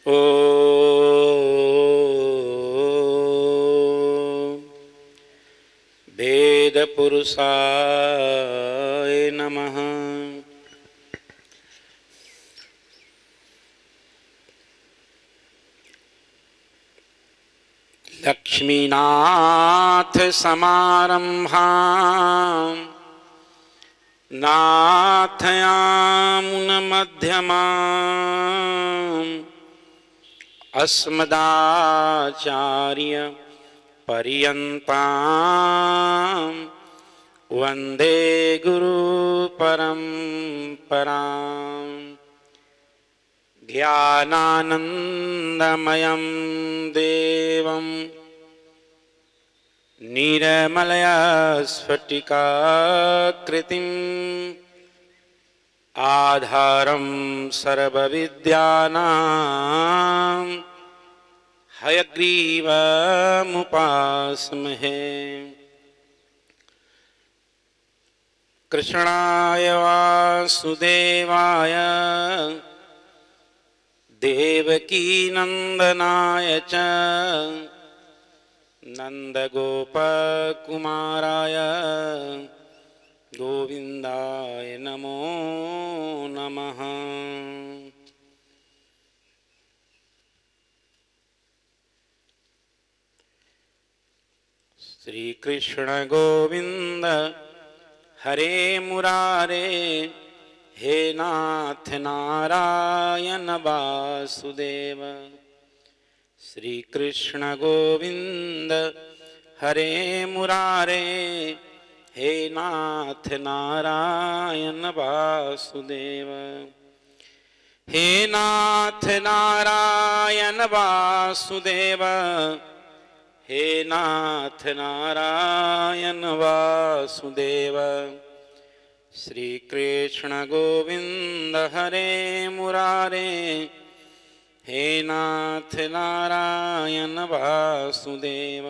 ॐ वेदपुरुषाय नमः। लक्ष्मीनाथ समारंभां नाथयामुनमध्यमाम् अस्मदाचार्य पर्यन्तां वन्दे गुरुपरम्परां। ज्ञानानन्दमयं देवं निर्मलस्फटिकाकृतिम् आधारं सर्वविद्यानां हयग्रीवमुपास्महे। कृष्णाय वासुदेवाय देवकीनन्दनाय च नन्दगोपकुमाराय गोविन्दाय नमो नमः। श्री कृष्ण गोविंद हरे मुरारे, हे नाथ नारायण वासुदेव। श्री कृष्ण गोविंद हरे मुरारे, हे नाथ नारायण वासुदेव। हे नाथ नारायण वासुदेव, हे नाथ नारायण वासुदेव। श्री कृष्ण गोविंद हरे मुरारे, हे नाथ नारायण वासुदेव।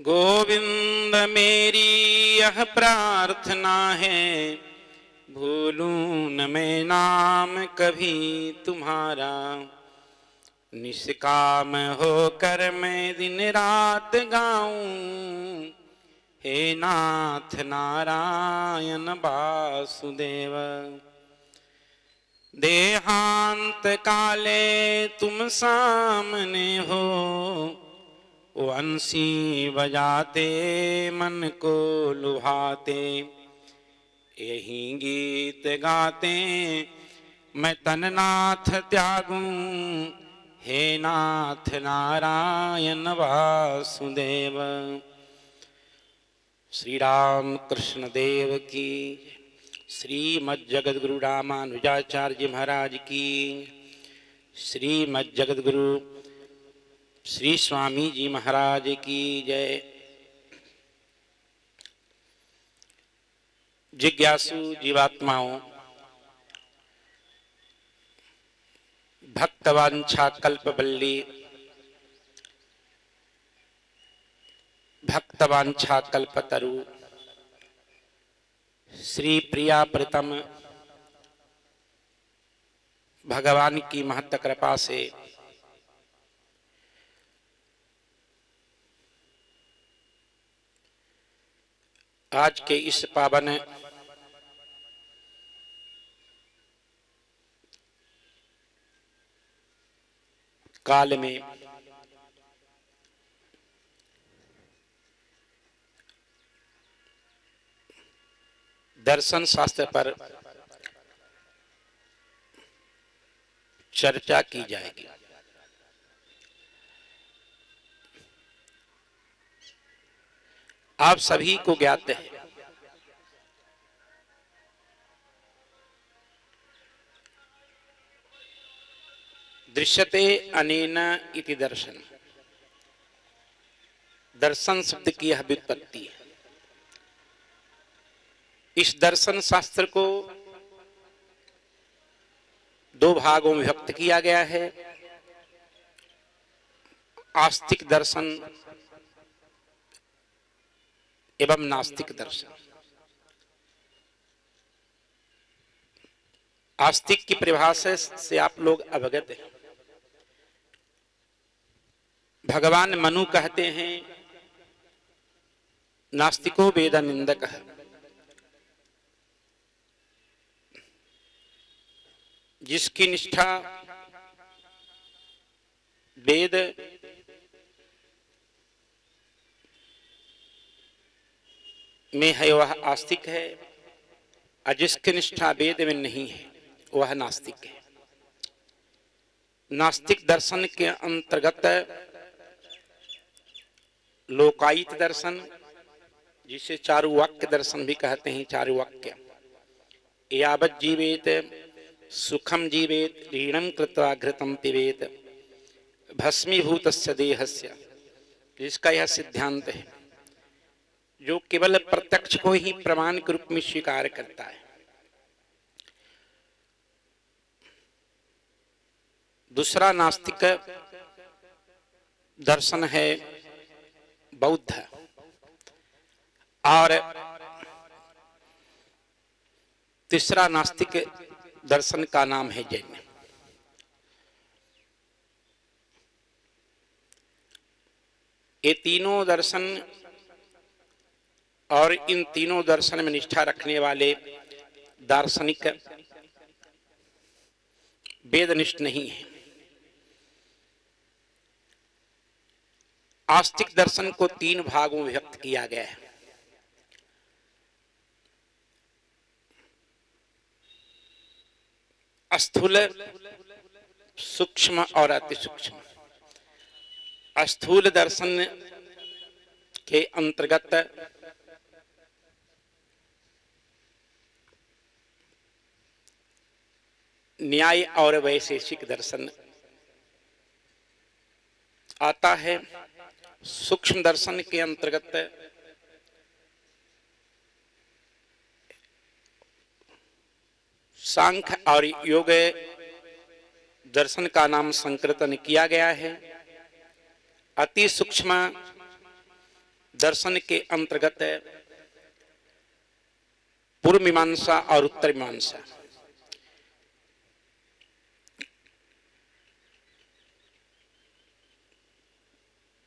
गोविंद मेरी यह प्रार्थना है, भूलूं न मैं नाम कभी तुम्हारा। निष्काम होकर मैं दिन रात गाऊं, हे नाथ नारायण वासुदेव। देहांत काले तुम सामने हो, वंशी बजाते मन को लुभाते। यही गीत गाते मैं तननाथ त्यागूं, हे नाथ नारायण वासुदेव। श्री राम कृष्ण देव की, श्रीमद् जगद्गुरु रामानुजाचार्य जी महाराज की, श्रीमद् जगद्गुरु श्री स्वामी जी महाराज की जय। जिज्ञासु जीवात्माओं, भक्तवांछा कल्पवल्ली, भक्तवांछा कल्पतरु, श्री प्रिया प्रीतम भगवान की महत्त कृपा से आज के इस पावन काल में दर्शन शास्त्र पर चर्चा की जाएगी। आप सभी को ज्ञात है दृश्यते अनेन इति दर्शन। दर्शन शब्द की यह व्युत्पत्ति है। इस दर्शन शास्त्र को दो भागों में विभक्त किया गया है। आस्तिक दर्शन एवं नास्तिक दर्शन। आस्तिक की परिभाषा से आप लोग अवगत हैं। भगवान मनु कहते हैं नास्तिको वेद निंदक है। जिसकी निष्ठा वेद में है वह आस्तिक है, और जिसकी निष्ठा वेद में नहीं है वह नास्तिक है। नास्तिक दर्शन के अंतर्गत लोकायत दर्शन, जिसे चारुवाक्य दर्शन भी कहते हैं, चारुवाक्य, यावत् जीवेत सुखम जीवेत ऋणम कृत्वा घृतम पिबेत भस्मीभूतस्य देहस्य, जिसका यह सिद्धांत है, जो केवल प्रत्यक्ष को ही प्रमाण के रूप में स्वीकार करता है। दूसरा नास्तिक दर्शन है बौद्ध, और तीसरा नास्तिक दर्शन का नाम है जैन। ये तीनों दर्शन और इन तीनों दर्शन में निष्ठा रखने वाले दार्शनिक वेदनिष्ठ नहीं है। आस्तिक दर्शन को तीन भागों में व्यक्त किया गया है। स्थूल, सूक्ष्म और अति सूक्ष्म। स्थूल दर्शन के अंतर्गत न्याय और वैशेषिक दर्शन आता है। सूक्ष्म दर्शन के अंतर्गत सांख्य और योग दर्शन का नाम संकीर्तन किया गया है। अति सूक्ष्म दर्शन के अंतर्गत पूर्व मीमांसा और उत्तर मीमांसा।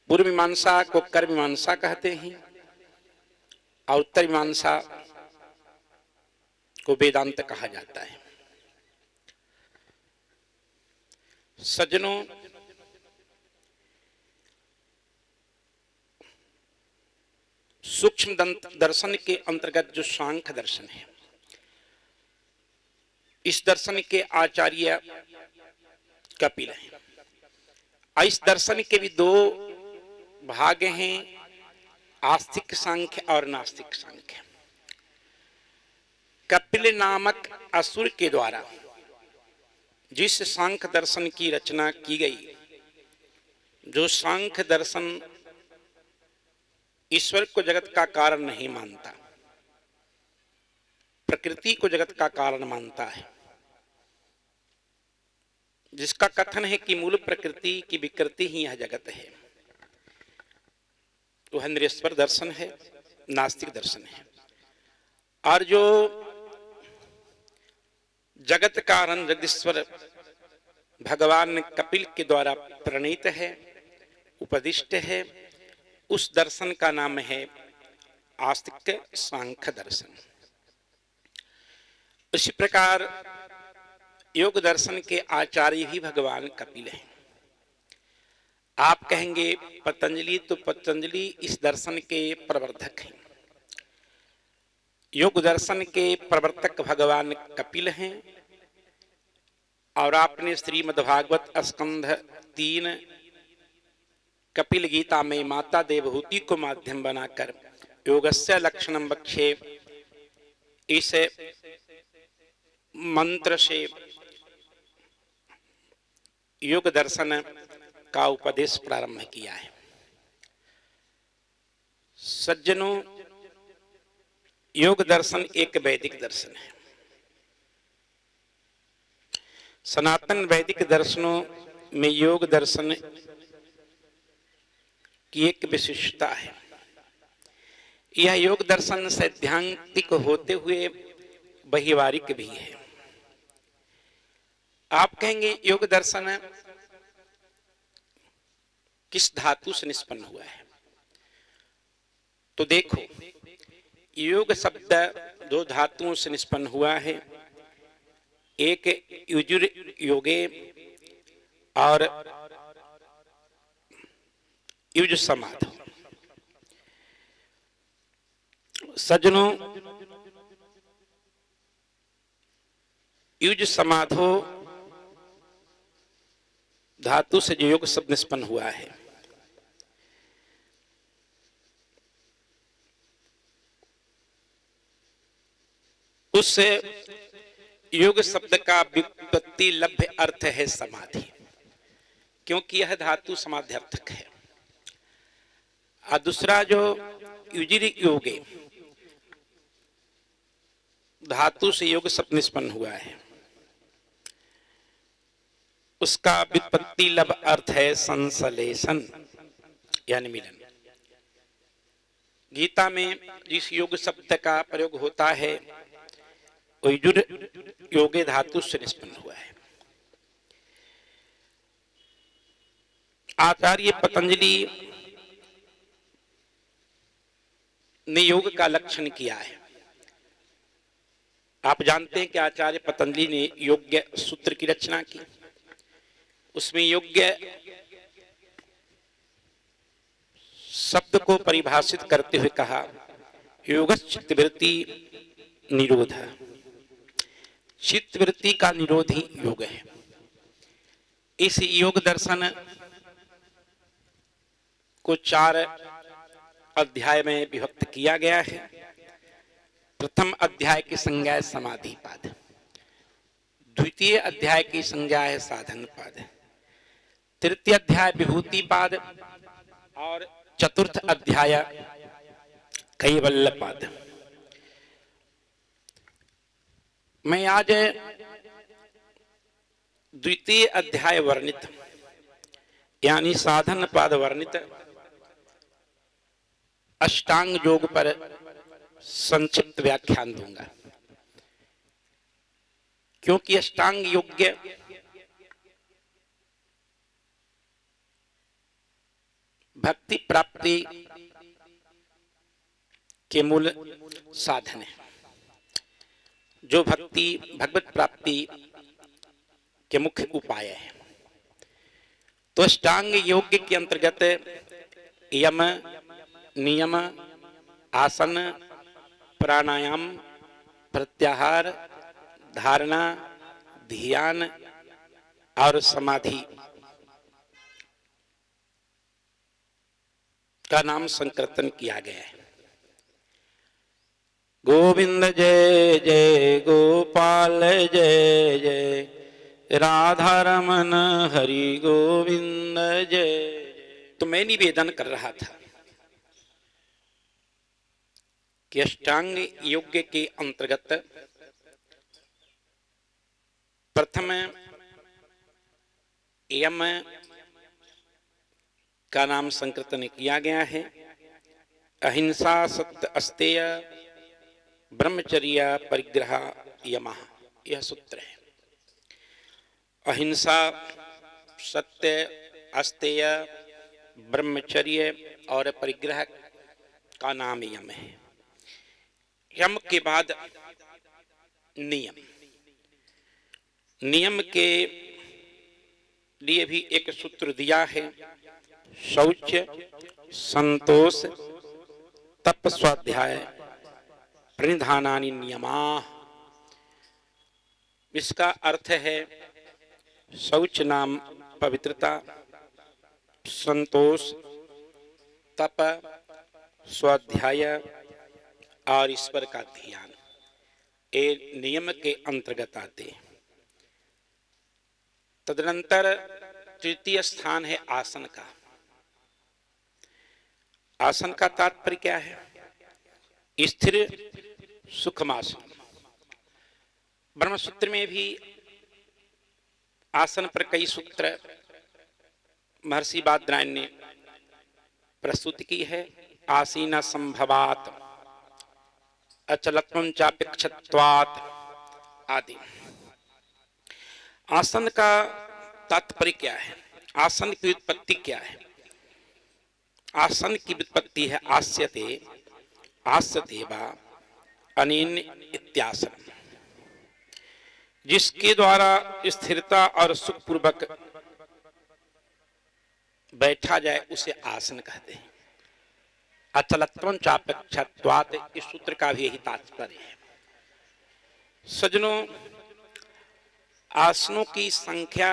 पूर्व मीमांसा को कर्म मीमांसा कहते हैं और उत्तर मीमांसा को वेदांत कहा जाता है। सज्जनों, सूक्ष्म दर्शन के अंतर्गत जो सांख्य दर्शन है, इस दर्शन के आचार्य कपिल हैं। इस दर्शन के भी दो भाग हैं, आस्तिक सांख्य और नास्तिक सांख्य। कपिल नामक असुर के द्वारा जिस सांख्य दर्शन की रचना की गई, जो सांख्य दर्शन ईश्वर को जगत का कारण नहीं मानता, प्रकृति को जगत का कारण मानता है, जिसका कथन है कि मूल प्रकृति की विकृति ही यह जगत है, वह निरेश्वर दर्शन है, नास्तिक दर्शन है। और जो जगत कारण जगदीश्वर भगवान कपिल के द्वारा प्रणीत है, उपदिष्ट है, उस दर्शन का नाम है आस्तिक सांख्य दर्शन। इसी प्रकार योग दर्शन के आचार्य ही भगवान कपिल हैं। आप कहेंगे पतंजलि, तो पतंजलि इस दर्शन के प्रवर्तक हैं। योग दर्शन के प्रवर्तक भगवान कपिल हैं। और आपने श्रीमद्भागवत स्कंध 3 कपिल गीता में माता देवहूति को माध्यम बनाकर योगस्य लक्षणम बक्षे, इस मंत्र से योग दर्शन का उपदेश प्रारंभ किया है। सज्जनों, योग दर्शन एक वैदिक दर्शन है। सनातन वैदिक दर्शनों में योग दर्शन की एक विशिष्टता है। यह योग दर्शन सैद्धांतिक होते हुए व्यवहारिक भी है। आप कहेंगे योग दर्शन किस धातु से निष्पन्न हुआ है? तो देखो, योग शब्द दो धातुओं से निष्पन्न हुआ है, एक युजुर योगे और युज समाधो। सज्जनों, युज समाधो धातु से जो योग शब्द निष्पन्न हुआ है, उस योग शब्द का व्युत्पत्ति लभ्य अर्थ है समाधि, क्योंकि यह धातु समाध्यर्थक है। और दूसरा जो युजिर योगे धातु से योग शब्द निष्पन्न हुआ है, उसका व्युत्पत्ति लभ अर्थ है संश्लेषण यानी मिलन। गीता में जिस योग शब्द का प्रयोग होता है वो युजुर योगे धातु से निष्पन्न हुआ है। आचार्य पतंजलि ने योग का लक्षण किया है। आप जानते हैं कि आचार्य पतंजलि ने योग्य सूत्र की रचना की। उसमें योग्य शब्द को परिभाषित करते हुए कहा, योगश्चित्तवृत्ति निरोध। चित्तवृत्ति का निरोध ही योग है। इस योग दर्शन को 4 अध्याय में विभक्त किया गया है। प्रथम अध्याय की संज्ञा है समाधि पाद, द्वितीय अध्याय की संज्ञा है साधन पाद, तृतीय अध्याय विभूति पाद और चतुर्थ अध्याय कैवल्य पाद। मैं आज द्वितीय अध्याय वर्णित यानी साधन पाद वर्णित अष्टांग योग पर संक्षिप्त व्याख्यान दूंगा, क्योंकि अष्टांग योग भक्ति प्राप्ति के मूल साधन है। जो भक्ति भगवत प्राप्ति के मुख्य उपाय है। तो अष्टांग योग के अंतर्गत यम, नियम, आसन, प्राणायाम, प्रत्याहार, धारणा, ध्यान और समाधि का नाम संकीर्तन किया गया है। गोविंद जय जय गोपाल जय जय राधा रमन हरि गोविंद जय। तो मैं निवेदन कर रहा था कि अष्टांग योग के अंतर्गत प्रथम यम का नाम संकीर्तन किया गया है। अहिंसा, सत्य, अस्तेय, ब्रह्मचर्य, परिग्रह, यमः, यह सूत्र है। अहिंसा, सत्य, अस्तेय, ब्रह्मचर्य और परिग्रह का नाम यम है। यम के बाद नियम। नियम के लिए भी एक सूत्र दिया है, शौच, संतोष, तप, स्वाध्याय, प्रणिधानानि नियमाः। इसका अर्थ है शौच नाम पवित्रता, संतोष, तप, स्वाध्याय और ईश्वर का ध्यान, ये नियम के अंतर्गत आते हैं। तदनंतर तृतीय स्थान है आसन का। आसन का तात्पर्य क्या है? स्थिर सुखमासन। ब्रह्मसूत्र में भी आसन पर कई सूत्र महर्षि बादरायण ने प्रस्तुत की है। आसीन संभवात, अचलत्वं चापेक्षत्वात् आदि। आसन का तात्पर्य क्या है? आसन की व्युत्पत्ति क्या है? आसन की व्युत्पत्ति है आस्यते, आस्यते वा अनेन इत्यासन, जिसके द्वारा स्थिरता और सुखपूर्वक बैठा जाए उसे आसन कहते हैं। अचलत्वं चापेक्षत्वात्, इस सूत्र का भी यही तात्पर्य है। सज्जनों, आसनों की संख्या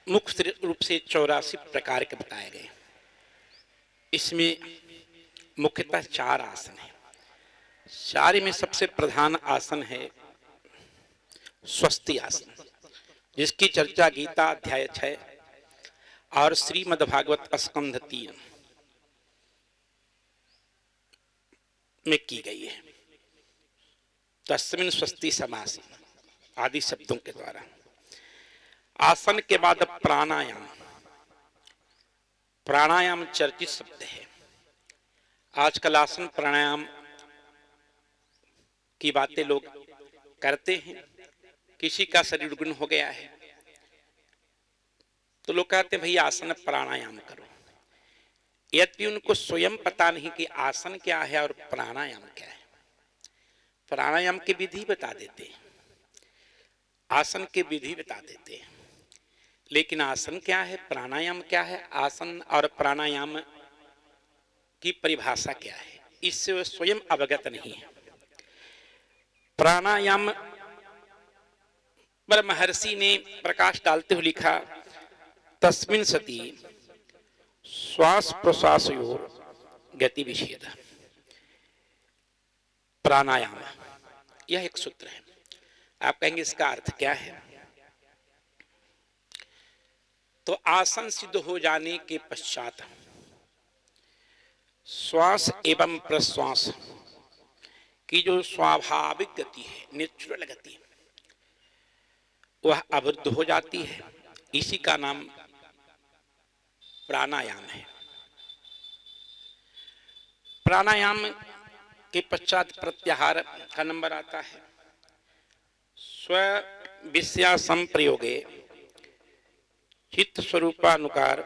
मुख्य रूप से 84 प्रकार के बताए गए। इसमें मुख्यतः 4 आसन है। 4 में सबसे प्रधान आसन है स्वस्ति आसन, जिसकी चर्चा गीता अध्याय 6 और श्रीमद्भागवत स्कंध 3 में की गई है। तस्मिन् स्वस्ति समासि आदि शब्दों के द्वारा। आसन के बाद प्राणायाम। प्राणायाम चर्चित शब्द है। आजकल आसन प्राणायाम की बातें लोग करते हैं। किसी का शरीर गुण हो गया है तो लोग कहते हैं भाई आसन प्राणायाम करो, यद्यपि उनको स्वयं पता नहीं कि आसन क्या है और प्राणायाम क्या है। प्राणायाम की विधि बता देते हैं, आसन की विधि बता देते हैं, लेकिन आसन क्या है, प्राणायाम क्या है, आसन और प्राणायाम की परिभाषा क्या है, इससे वे स्वयं अवगत नहीं है। प्राणायाम पर महर्षि ने प्रकाश डालते हुए लिखा, तस्मिन् सति श्वास प्रश्वासयोर गति विच्छेद। प्राणायाम यह एक सूत्र है। आप कहेंगे इसका अर्थ क्या है? तो आसन सिद्ध हो जाने के पश्चात श्वास एवं प्रश्वास की जो स्वाभाविक गति है, नेचुरल गति, वह अवरुद्ध हो जाती है। इसी का नाम प्राणायाम है। प्राणायाम के पश्चात प्रत्याहार का नंबर आता है। स्व विषया संप्रयोगे चित्त स्वरूपानुकार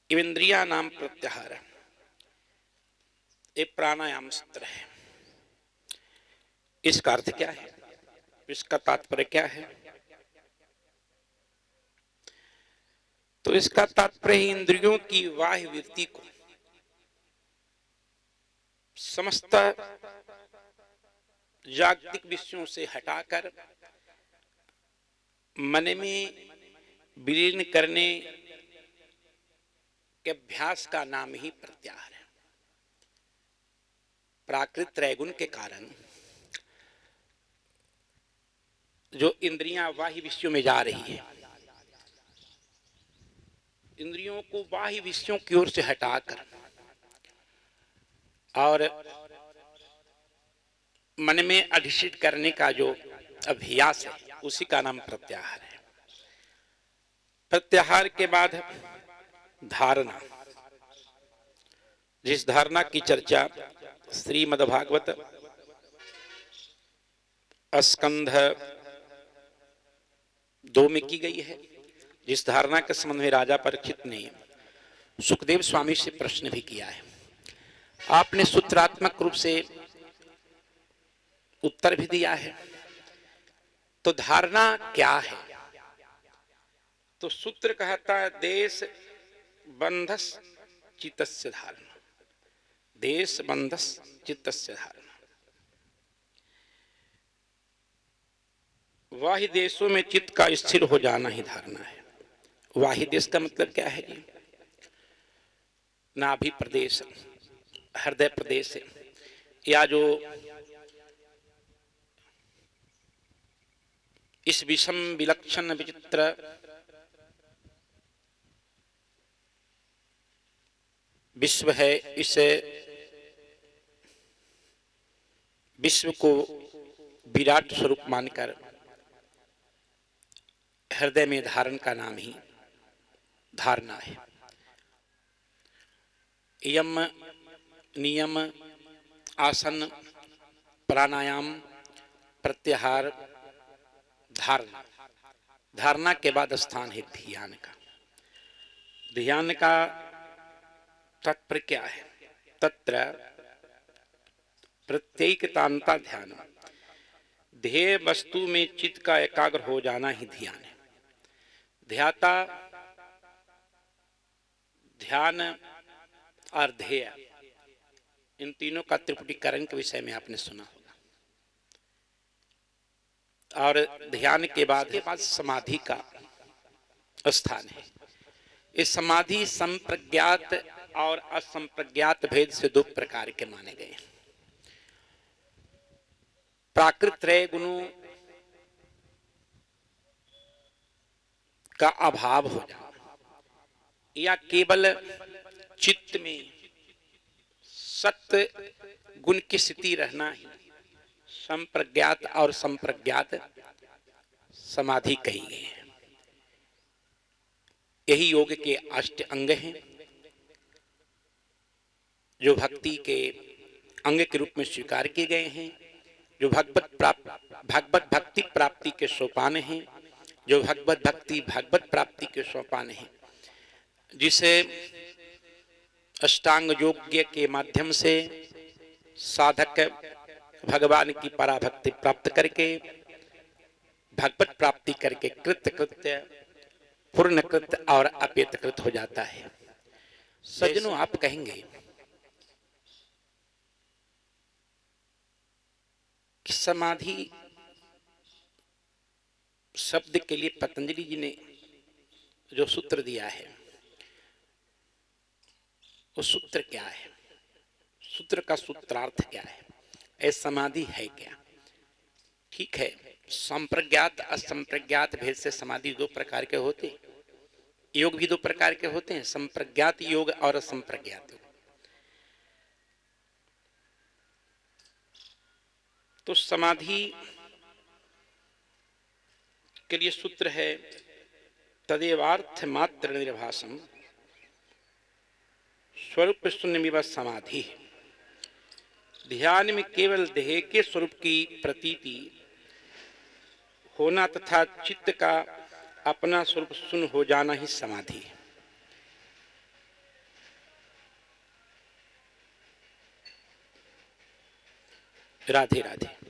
इंद्रिया नाम प्रत्याहार, एक प्राणायाम सूत्र है। इसका अर्थ क्या है, इसका तात्पर्य क्या है? तो इसका तात्पर्य इंद्रियों की बाह्य वृत्ति को समस्त जागतिक विषयों से हटाकर मन में विलीन करने के अभ्यास का नाम ही प्रत्याहार है। प्राकृत त्रैगुण के कारण जो इंद्रियां बाह्य विषयों में जा रही है, इंद्रियों को बाह्य विषयों की ओर से हटाकर और मन में अधिष्ठित करने का जो अभ्यास है, उसी का नाम प्रत्याहार है। प्रत्याहार के बाद धारणा, जिस धारणा की चर्चा श्रीमद्भागवत स्कंध 2 में की गई है, जिस धारणा के संबंध में राजा परीक्षित ने सुखदेव स्वामी से प्रश्न भी किया है। आपने सूत्रात्मक रूप से उत्तर भी दिया है। तो धारणा क्या है? तो सूत्र कहता है देश बंधस चित्तस्य धारणा, देश बंधस चित्तस्य धारणा। वाहि देशों में चित्त का स्थिर हो जाना ही धारणा है। वाहि देश का मतलब क्या है जी? नाभि प्रदेश, हृदय प्रदेश, या जो इस विषम विलक्षण विचित्र विश्व है, इस विश्व को विराट स्वरूप मानकर हृदय में धारण का नाम ही धारणा है। यम नियम आसन प्राणायाम प्रत्याहार धारणा, धारणा के बाद स्थान है ध्यान का। ध्यान का तात्पर्य क्या है? तत्र प्रत्येकतांता ध्यान, ध्येय वस्तु में चित्त का एकाग्र हो जाना ही ध्यान है। ध्याता, ध्यान और ध्येय, इन तीनों का त्रिपुटीकरण के विषय में आपने सुना होगा। और ध्यान के बाद समाधि का स्थान है। इस समाधि संप्रज्ञात और असंप्रज्ञात भेद से दो प्रकार के माने गए हैं। प्राकृत त्रय गुणों का अभाव हो जाना या केवल चित्त में सत्य गुण की स्थिति रहना ही संप्रज्ञात और संप्रज्ञात समाधि कही गई है। यही योग के अष्ट अंग हैं, जो भक्ति के अंग के रूप में स्वीकार किए गए हैं, जो भगवत भक्ति प्राप्ति के सोपान हैं, जो भगवत प्राप्ति के सोपान हैं, जिसे अष्टांग योग के माध्यम से साधक भगवान की पराभक्ति प्राप्त करके भगवत प्राप्ति करके कृत्य पूर्णकृत और अपेतकृत हो जाता है। सज्जनों, आप कहेंगे कि समाधि शब्द के लिए पतंजलि जी ने जो सूत्र दिया है, वो सूत्र क्या है? सूत्र का सूत्रार्थ क्या है? ऐसा समाधि है क्या? ठीक है, संप्रज्ञात असंप्रज्ञात भेद से समाधि दो प्रकार के होते हैं, योग भी दो प्रकार के होते हैं, संप्रज्ञात योग और असंप्रज्ञात योग। तो समाधि के लिए सूत्र है तदेवार्थ मात्र निर्भासम स्वरूप शून्यमिव समाधि। ध्यान में केवल देह के स्वरूप की प्रतीति होना तथा चित्त का अपना स्वरूप शून्य हो जाना ही समाधि है। राधे राधे।